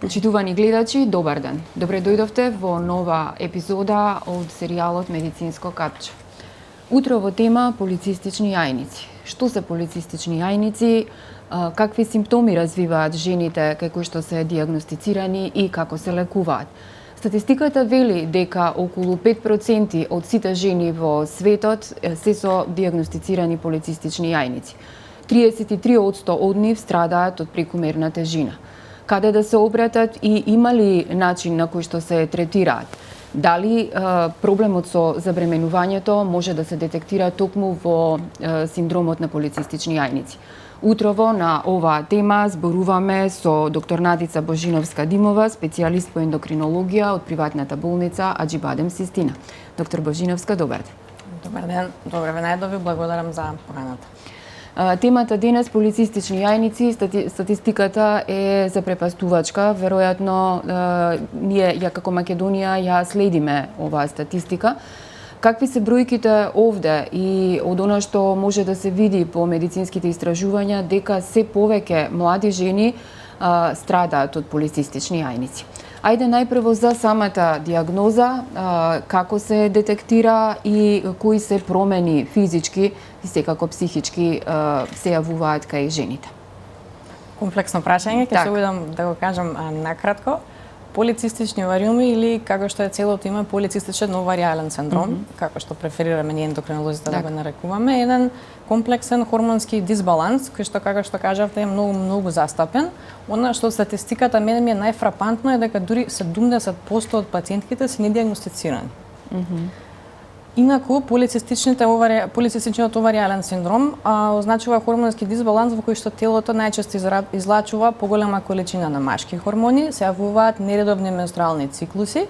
Почитувани гледачи, добар ден. Добре дојдовте во нова епизода од серијалот Медицинско капче. Утро во тема полицистични јајници. Што се полицистични јајници, какви симптоми развиваат жените кај кои што се дијагностицирани и како се лекуваат. Статистиката вели дека околу 5% од сите жени во светот се со дијагностицирани полицистични јајници. 33% од нив страдаат од прекумерна тежина. Каде да се обратат и има ли начин на кој што се третираат? Дали проблемот со забременувањето може да се детектира токму во синдромот на полицистични јајници? Утрово на оваа тема зборуваме со доктор Надица Божиновска-Димова, специјалист по ендокринологија од приватната болница Аџибадем Систина. Доктор Божиновска, добар ден. Добар ден, добре ве најдови, благодарам за поканата. Темата денес полицистични јајници, статистиката е запрепастувачка. Веројатно ние ја како Македонија ја следиме оваа статистика. Какви се бројките овде и од она што може да се види по медицинските истражувања дека се повеќе млади жени страдаат од полицистични јајници? Ајде најпрво за самата дијагноза, како се детектира и кои се промени физички и секако психички се јавуваат кај жените? Комплексно прашање, ќе се обидам да го кажам накратко. Полицистични овариуми или како што е целото име полицистичен оваријален синдром, како што преферираме ние ендокринолозите да го нарекуваме, еден комплексен хормонски дисбаланс кој што како што кажавте е многу застапен. Она што статистиката мене ми е најфрапантно е дека дури 70% од пациентките се недијагностицирани. Инаку полицистичниот оваријален синдром означува хормонски дисбаланс во кој што телото најчесто излачува поголема количина на машки хормони, се јавуваат нередовни менструални циклуси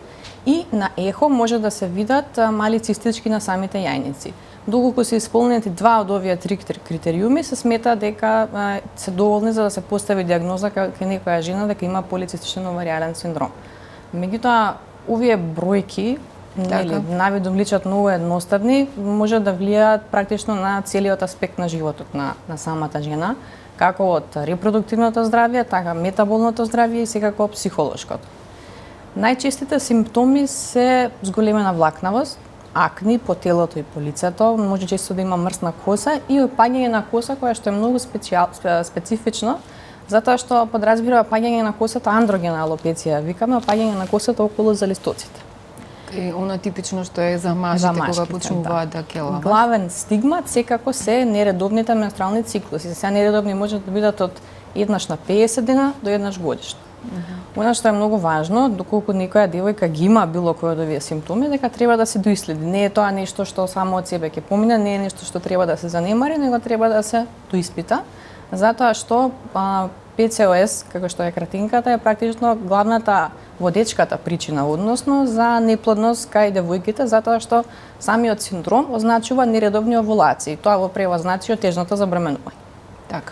и на ехо може да се видат мали цистички на самите јајници. Доколку се исполнети два од овие три критериуми, се смета дека се доволни за да се постави дијагноза кај некоја жена дека има полицистичен оваријален синдром. Меѓутоа, овие бројки навидом личат многу едноставни, може да влијаат практично на целиот аспект на животот на самата жена, како од репродуктивното здравје, така метаболното здравје и секако психолошкото. Најчестите симптоми се зголемена влакнавост, акни по телото и по лицето, може често да има мрсна коса и опаѓање на коса која што е многу специфично, затоа што подразбира опаѓање на косата андрогена алопеција, викаме опаѓање на косата околу залистоците. Она типично што е за мажите кога почнуваат да келават. Главен стигмат секако се нередовните менструални циклуси. Се нередовни можат да бидат од еднаш на 50 дена до еднаш годишно. Она што е многу важно, доколку некоја девојка ги има било кој од овие симптоми, дека треба да се доиследи. Не е тоа нешто што само од себе ќе помине, не е нешто што треба да се занемари, него треба да се доиспита, затоа што ПЦОС, како што е кратинката, е практично главната водечката причина, односно за неплодност кај девојките, затоа што самиот синдром означува нередовни овулации. Тоа во превод значи отежното забременување. Така.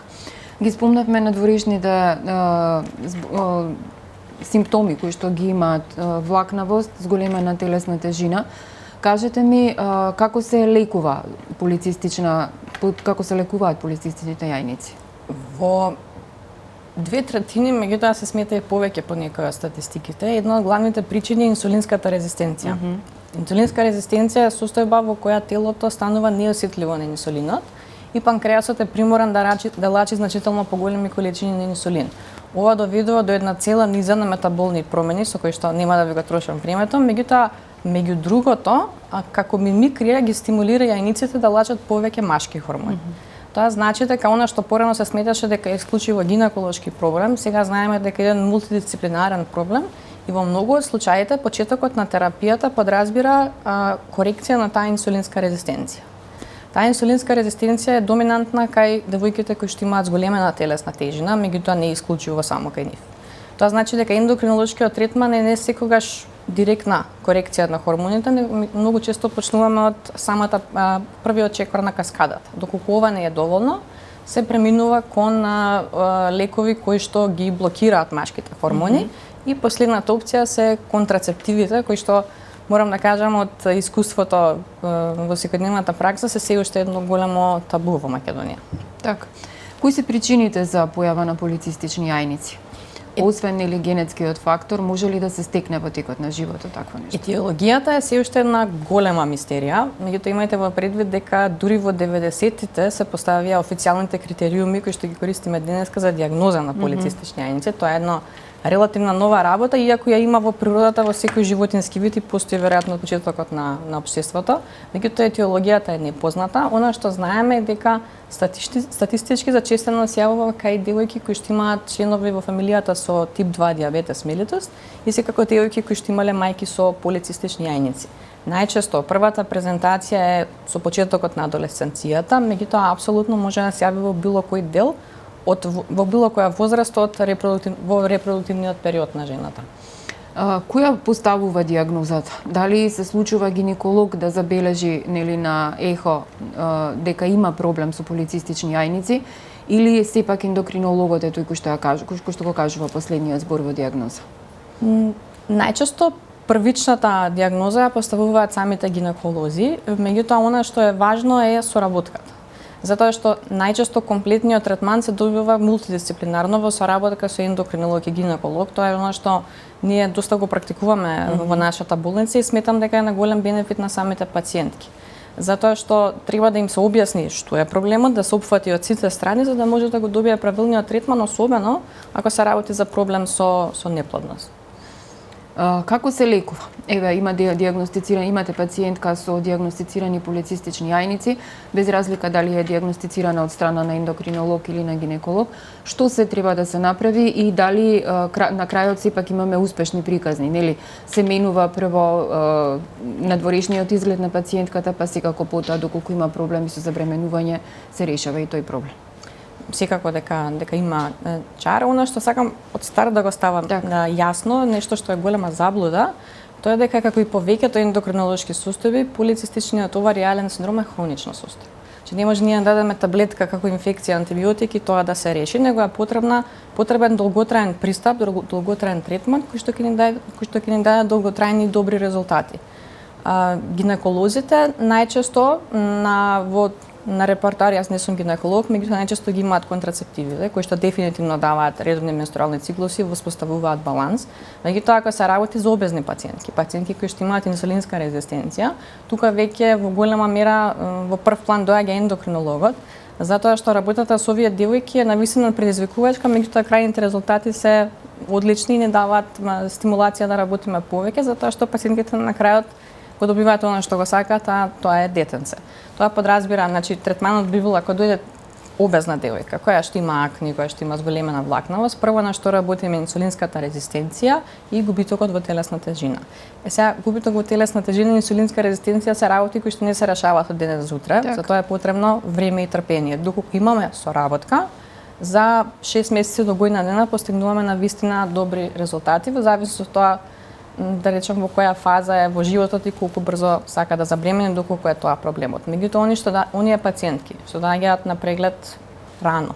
Ги спомнавме надворешните симптоми кои што ги имаат влакнавост, зголемена телесна тежина. Кажете ми како се лекуваат полицистичните јајници? Во 2/3, меѓутоа се смета и повеќе по некои од статистиките. Една од главните причини е инсулинската резистенција. Инсулинска резистенција е состојба во која телото станува неосетливо на инсулинот и панкреасот е приморан да лачи значително поголеми количини на инсулин. Ова доведува до една цела низа на метаболни промени со кои што нема да ви го трошам времето, меѓутоа меѓу другото, како мимикрија ги стимулира јајниците да лачат повеќе машки хормони. Тоа значи дека она што порано се сметаше дека е исклучиво гинеколошки проблем, сега знаеме дека е еден мултидисциплинарен проблем и во многу од случаите почетокот на терапијата подразбира корекција на таа инсулинска резистенција. Таа инсулинска резистенција е доминантна кај девојките кои што имаат зголемена телесна тежина, меѓутоа не е исклучиво само кај нив. Тоа значи дека ендокринолошкиот третман е не секогаш директна корекција на хормоните, многу често почнуваме од самата првиот чекор на каскадата. Доколку ова не е доволно, се преминува кон лекови кои што ги блокираат машките хормони и последната опција се контрацептивите кои што морам да кажам од искуството во секојдневната пракса се уште едно големо табу во Македонија. Така. Кои се причините за појава на полицистични јајници? освен или генетскиот фактор, може ли да се стекне во текот на животот такво нешто? Етиологијата е се уште една голема мистерија, меѓутоа имајте во предвид дека дури во 90-тите се поставија официјалните критериуми кои што ги користиме денеска за дијагноза на полицистични јајници. Тоа е едно релативно нова работа, иако ја има во природата во секој животински вид и постои веројатно од почетокот на општеството. Меѓутоа етиологијата е непозната. Она што знаеме е дека статистички зачестено се јавува кај девојки кои што имаат членови во фамилијата со тип 2 дијабетес мелитус и секако девојки кои што имале мајки со полицистични јајници. Најчесто првата презентација е со почетокот на адолесценцијата, меѓутоа апсолутно може да се јави во било кој дел во било која возраст во репродуктивниот период на жената. Која поставува дијагнозата? Дали се случува гинеколог да забележи нели на ехо дека има проблем со полицистични јајници или сепак ендокринологот е тој кој што го кажува последниот збор во дијагноза? Најчесто првичната дијагноза ја поставуваат самите гинеколози, меѓутоа она што е важно е соработката. Затоа што најчесто комплетниот третман се добива мултидисциплинарно во соработка со ендокринолог и гинеколог. Тоа е она што ние доста го практикуваме во нашата болница и сметам дека е на голем бенефит на самите пациентки. Затоа што треба да им се објасни што е проблемот, да се опфати од сите страни за да може да го добие правилниот третман, особено ако се работи за проблем со неплодност. Како се лекува? Еве, имате пациентка со дијагностицирани полицистични јајници, без разлика дали е дијагностицирана од страна на ендокринолог или на гинеколог. Што се треба да се направи и дали на крајот сепак имаме успешни приказни, нели? Се менува прво надворешниот изглед на пациентката, па секако потоа доколку има проблеми со забременување, се решава и тој проблем. Секако дека има чар. Она што сакам од старт да го ставам јасно, нешто што е голема заблуда, тоа е дека како и повеќето ендокринолошки состојби, полицистичниот оваријален синдром е хронично состојба. Че не може ние да дадеме таблетка како инфекција антибиотики тоа да се реши, него е потребен долготраен пристап, долготраен третман кој што ќе ни даде долготрајни и добри резултати. Гинеколозите најчесто на репертоар, јас не сум гинеколог, меѓутоа најчесто ги имаат контрацептивите, кои што дефинитивно даваат редовни менструални циклуси, воспоставуваат баланс. Меѓутоа, ако се работи за обезни пациентки кои што имаат инсулинска резистенција, тука веќе во голема мера во прв план доаѓа ендокринологот, затоа што работата со овие девојки е навистина предизвикувачка, меѓутоа крајните резултати се одлични и не даваат стимулација да работиме повеќе, затоа што пациентките на крајот го добиваат она што го сакаат, а тоа е детенце. Тоа подразбира, третманот би бил ако дојде обезна девојка, која што има акни, која што има зголемена влакнавост, прво на што работиме инсулинската резистенција и губитокот во телесна тежина. Сега, губиток во телесна тежина и инсулинска резистенција се работи кои што не се решаваат од денес за утре, затоа е потребно време и трпение. Доколку имаме соработка, за 6 месеци до година дена постигнуваме навистина добри резултати во зависност од тоа да речем во која фаза е во животот и колку брзо сака да забремене, доколку е тоа проблемот. Меѓутоа, оние пациентки што доаѓаат на преглед рано,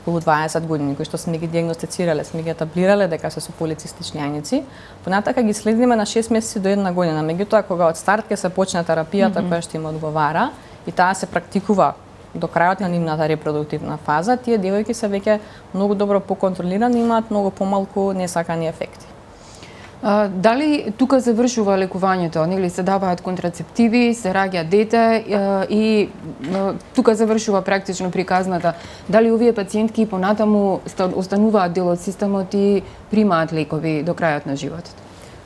околу 20 години, кои што сме ги дијагностицирале, сме ги етаблирале дека се со полицистични јајници, понатака ги следиме на 6 месеци до 1 година. Меѓутоа, кога од старт ќе се почне терапијата која што им одговара и таа се практикува до крајот на нивната репродуктивна фаза, тие девојки се веќе многу добро поконтролирани, имаат многу помалку несакани ефекти. Дали тука завршува лекувањето, нели се даваат контрацептиви, се раѓа дете и тука завршува практично приказната. Дали овие пациентки понатаму остануваат дел од системот и примаат лекови до крајот на животот?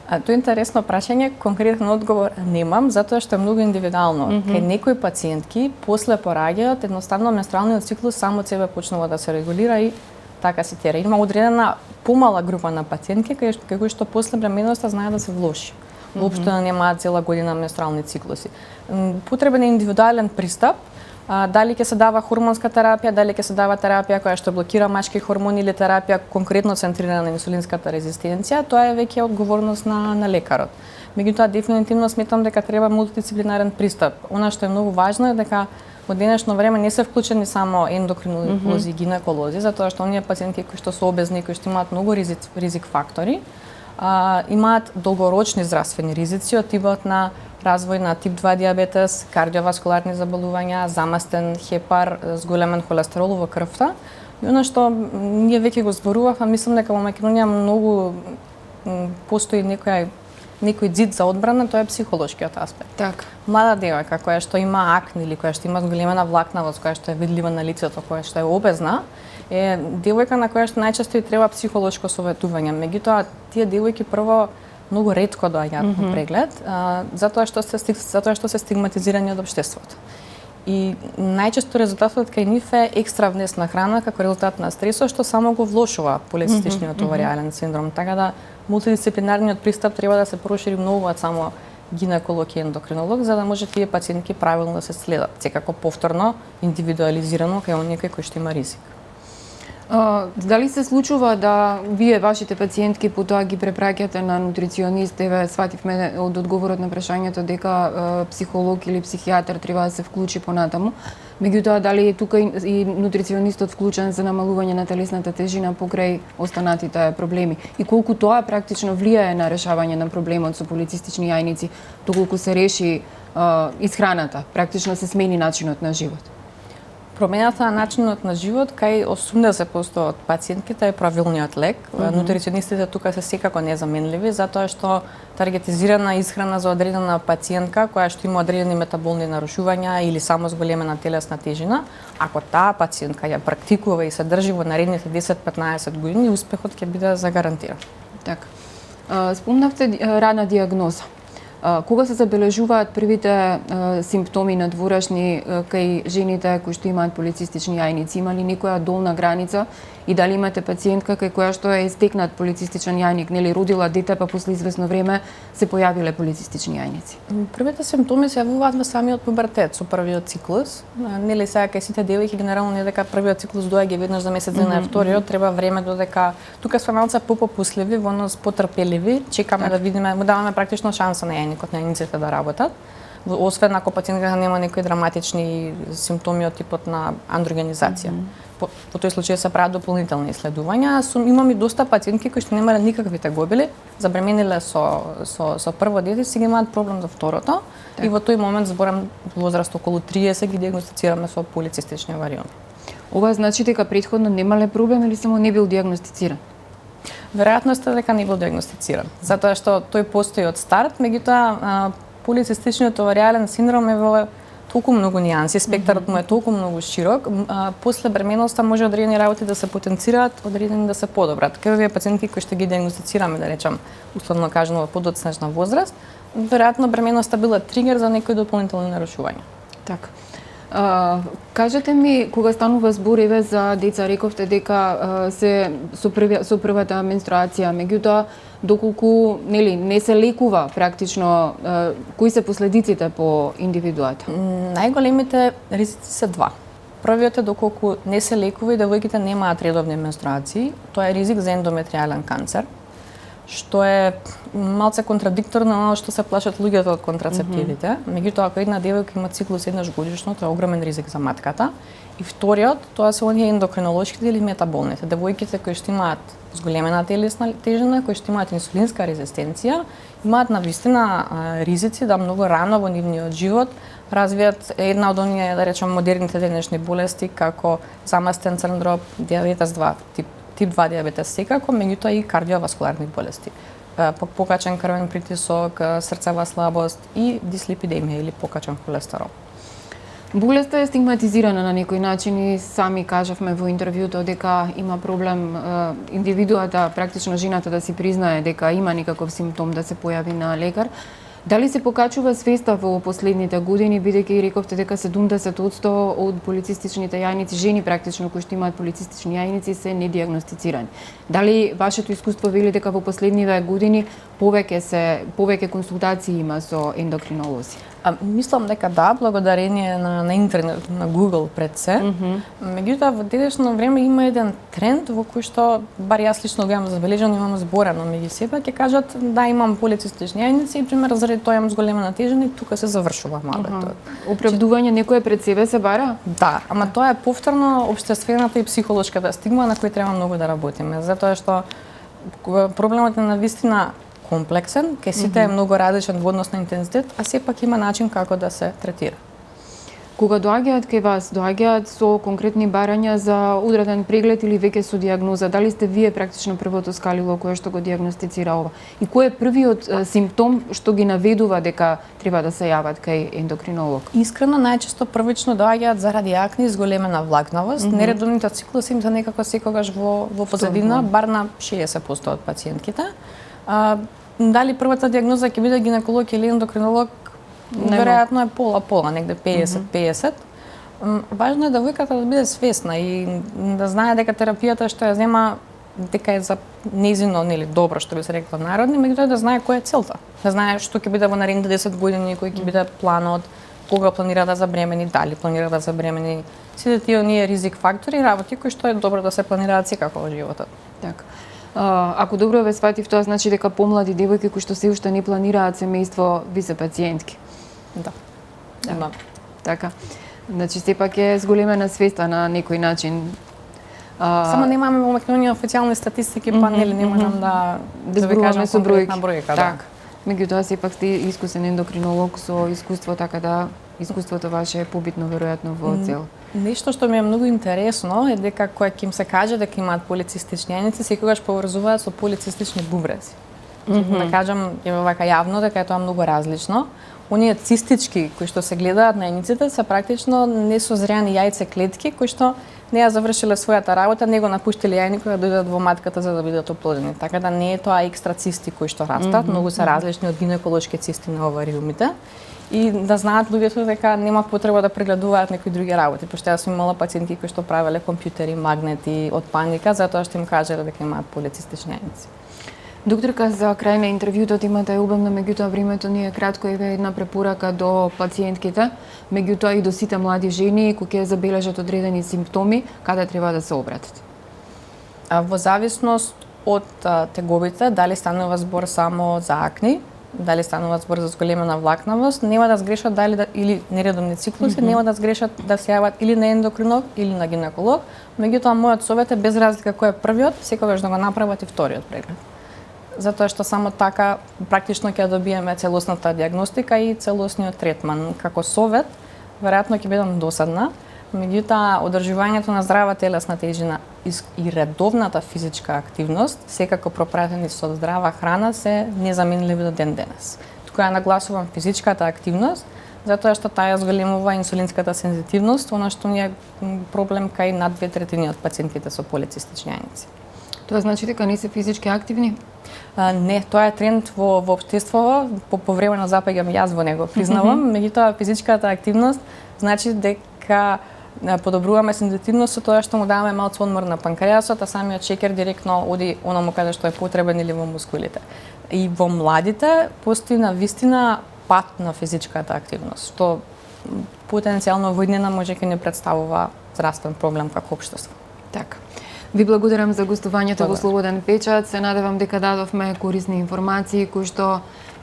Тоа е интересно прашање, конкретен одговор немам, затоа што е многу индивидуално. Кај некои пациентки после пораѓајот едноставно менструалниот циклус само од себе почнува да се регулира и така се тера. Има одредена помала група на пациентки кои што после бременоста знаат да се влоши. Воопшто немаат цела година менструални циклуси. Потребен е индивидуален пристап, дали ќе се дава хормонска терапија, дали ќе се дава терапија која што блокира машки хормони или терапија конкретно центрирана на инсулинската резистенција, тоа е веќе одговорност на лекарот. Меѓутоа, дефинитивно сметам дека треба мултидисциплинарен пристап. Она што е многу важно е дека во денешно време не се вклучени само ендокринолози и гинеколози, затоа што оние пациентки кои што се обезни, кои што имаат многу ризик фактори, имаат долгорочни здравствени ризици од типот на развој на тип 2 диабетес, кардиоваскуларни заболувања, замастен хепар, зголемен холестерол во крвта. И она што ние веќе го зборувавме, мислам дека во Македонија многу постои некој зид за одбрана, тоа е психолошкиот аспект. Така. Млада девојка која што има акне или која што има зголемена влакнавост, која што е видлива на лицето, која што е обезна, е девојка на која што најчесто и треба психолошко советување. Меѓутоа, тие девојки прво многу ретко доаѓаат на преглед, затоа што се стигматизирани од општеството. И најчесто резултатот кај нив е екстра внесна храна како резултат на стресот, што само го влошува полицистичниот овариален синдром. Така да мултидисциплинарниот пристап треба да се прошири многу од само гинеколог и ендокринолог, за да може тие пациентки правилно да се следат, секако повторно, индивидуализирано кај оние кои што има ризик. Дали се случува да вие, вашите пациентки, потоа ги препраќате на нутриционист? Еве, свативме од одговорот на прашањето дека психолог или психијатар треба да се вклучи понатаму. Меѓутоа, дали е тука и нутриционистот вклучен за намалување на телесната тежина покрај останатите проблеми? И колку тоа практично влијае на решавање на проблемот со полицистични јајници, доколку се реши исхраната, практично се смени начинот на живот? Промената на начинот на живот кај 80% од пациентките е правилниот лек. Нутриционистите тука се секако незаменливи, затоа што таргетизирана исхрана за одредена пациентка која што има одредени метаболни нарушувања или само зголемена телесна тежина, ако таа пациентка ја практикува и се држи во наредните 10-15 години, успехот ќе биде загарантиран. Така. Спомнавте рана диагноза. Кога се забележуваат првите симптоми надворешни кај жените кои што имаат полицистични јајници? Има ли некоја долна граница и дали имате пациентка кај која што е истекнат полицистичен јајник, нели родила дете, па после известно време се појавиле полицистични јајници? Првите симптоми се јавуваат во самиот пубертет со првиот циклус. Нели сега кај сите девојки генерално не дека првиот циклус доаѓа веднаш за месец дена, вториот треба време додека тука сме малце попопусливи, во нас потрпеливи, чекаме да видиме, му даваме практично шанса на јајникот на јајниците да работат. Освен ако пациентка нема некои драматични симптоми од типот на андрогенизација. По тој случај се прават дополнителни исследувања. Имам и доста пациентки кои што немале никакви тегобили, забремениле со прво дете, сега имаат проблем за второто. И во тој момент, зборам возраст околу 30, ги диагностицираме со полицистични овариоми. Ова значи дека претходно немале проблем или само не бил диагностициран? Веројатноста е дека не бил диагностициран, затоа што тој постои од старт, меѓутоа полицистичниот овариален синдром е во толку многу нијанси, спектарот му е толку многу широк, после бременоста може одредени работи да се потенцираат, одредени да се подобрат. Кај овие пациентки кои што ги диагностицираме, да речам, условно кажано во подоцнежна возраст, веројатно бременоста била тригер за некои дополнителни нарушувања. Така. Кажете ми, кога станува збор еве за деца, рековте дека се со првата менструација, меѓутоа доколку не се лекува практично, кои се последиците по индивидуата? Најголемите ризици се два. Првиот е доколку не се лекува и девојките немаат редовни менструации, тоа е ризик за ендометриален канцер, што е малце контрадикторно на оно што се плашат луѓето од контрацептивите. Меѓутоа, ако една девојка има циклус еднаш годишно, тоа е огромен ризик за матката. И вториот, тоа се оние ендокринолошките или метаболните. Девојките кои што имаат зголемена телесна тежина, кои што имаат инсулинска резистенција, имаат навистина ризици да многу рано во нивниот живот развијат една од оние, да речем, модерните денешни болести како замастен синдром, диабетес 2, тип 2 диабетес секако, меѓутоа и кардиоваскуларни болести. Покачен крвен притисок, срцева слабост и дислипидемија или покачен холестерол. Болеста е стигматизирана на некој начин и сами кажавме во интервјуто дека има проблем индивидуата, практично жената да си признае дека има некаков симптом да се појави на лекар. Дали се покачува свеста во последните години, бидејќи рековте дека 70% од полицистичните јајници, жени практично кои што имаат полицистични јајници, се недиагностицирани. Дали вашето искуство вели дека во последниве години повеќе консултации има со ендокринолози? Мислам дека да, благодарение на интернет, на Google пред се. Меѓутоа, во денешно време има еден тренд во кој што, бар јас лично го имам забележано, имам зборено меѓу себе, ќе кажат да имам полицистични јајници и пример заради тоа имам зголемена тежина и тука се завршува мабетот. Оправдување некој пред себе се бара? Да, ама тоа е повторно општествената и психолошката стигма на кој треба многу да работиме, затоа што проблемот е навистина комплексен, ке сите е многу различен во однос на интензитет, а сепак има начин како да се третира. Кога доаѓаат кај вас, доаѓаат со конкретни барања за одреден преглед или веќе со дијагноза? Дали сте вие практично првото скалило кое што го дијагностицира ова? И кој е првиот симптом што ги наведува дека треба да се јават кај ендокринолог? Искрено, најчесто првично доаѓаат заради акне, зголемена влакнавост. Нередовните циклуси им се некако секогаш во позадина, бар на 60% од пациентките. Дали првата дијагноза ќе биде гинеколог или ендокринолог, веројатно е пола-пола, негде 50-50. Важно е девојката да биде свесна и да знае дека терапијата што ја зема дека е за нејзино, нели, добро, што би се рекло народни, меѓутоа да знае која е целта. Да знае што ќе биде во наредните 10 години, кој ќе биде планот, кога планира да забремени, дали планира да забремени. Сите тие оние ризик фактори, работи кои што е добро да се планираат секако во животот. Така. Ако добро ве сватив, тоа значи дека помлади девојки кои што се уште не планираат семејство, ви се пациентки. Да. Така. Значи сепак е зголемена свеста на некој начин. Само немаме во Македонија официјални статистики, па нели не можам да зборуваме со бројки. Бројка, така. Меѓутоа сепак сте искусен ендокринолог со искуство, така да искуството ваше е побитно веројатно во цел. Нешто што ми е многу интересно е дека кога ќе им се каже дека имаат полицистични јајници, секогаш поврзуваат со полицистични бубрези. Да кажам вака јавно дека е тоа многу различно. Оние цистички кои што се гледаат на јајниците се практично несозреани јајце-клетки кои што не ја завршиле својата работа, не го напуштиле јајникот да дојдат во матката за да бидат оплодени. Така да не е тоа екстра цисти кои што растат, многу се различни од гинеколошки цисти на овариумите. И да знаат луѓето дека нема потреба да прегледуваат некои други работи, пошто јас сум имала пациентки кои што правеле компјутери, магнети од паника затоа што им кажале дека имаат полицистични јајници. Докторка, за крај на интервјуто имате обемно, меѓутоа времето ни е кратко, еве една препорака до пациентките, меѓутоа и до сите млади жени кои ќе забележат одредени симптоми, каде треба да се обратат? Во зависност од теговите, дали станува збор само за акни, дали станува збор за зголемена влакнавост, нема да сгрешат дали или нередовни циклуси, нема да сгрешат да се јават или на ендокринолог или на гинеколог, меѓутоа мојот совет е без разлика кој е првиот, секогаш да го направат и вториот преглед. Затоа што само така практично ќе добиеме целосната дијагностика и целосниот третман. Како совет, веројатно ќе бидам досадна, меѓутоа одржувањето на здрава телесна тежина и редовната физичка активност, секако пропратени со здрава храна, се незаменливи до ден денес. Тука ја нагласувам физичката активност, затоа што таа зголемува инсулинската сензитивност, она што ни е проблем кај над 2/3 од пациентите со полицистични јајници. Тоа значи дека не се физички активни? Не, тоа е тренд во општеството, повремено запаѓам јас во него, признавам, меѓутоа физичката активност значи дека подобруваме сензитивност со тоа што му даваме малку одмор на панкреасот, а самиот шеќер директно оди онаму каде што е потребен или во мускулите. И во младите постои навистина пат на физичката активност, што потенцијално во иднина може ќе ни представува здравствен проблем како општество. Така. Ви благодарам за гостувањето во Слободен печат. Се надевам дека дадовме корисни информации кои што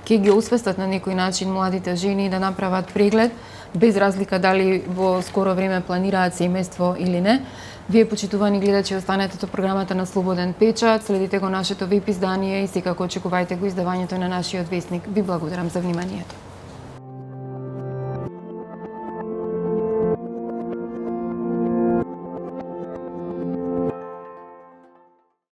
ќе ги освестат на некој начин младите жени да направат преглед, без разлика дали во скоро време планираат семејство или не. Вие, почитувани гледачи, останете до програмата на Слободен печат, следите го нашето веб издание и секако очекувајте го издавањето на нашиот весник. Ви благодарам за вниманието.